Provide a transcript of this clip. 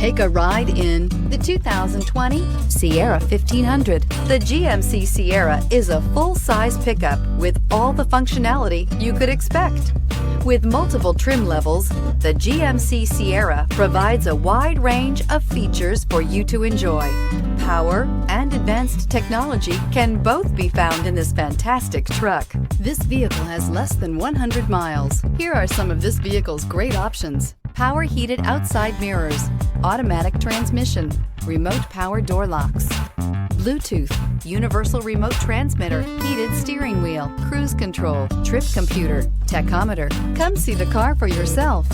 Take a ride in the 2020 Sierra 1500. The GMC Sierra is a full-size pickup with all the functionality you could expect. With multiple trim levels, the GMC Sierra provides a wide range of features for you to enjoy. Power and advanced technology can both be found in this fantastic truck. This vehicle has less than 100 miles. Here are some of this vehicle's great options: power heated outside mirrors, automatic transmission, remote power door locks, Bluetooth, universal remote transmitter, heated steering wheel, cruise control, trip computer, tachometer. Come see the car for yourself.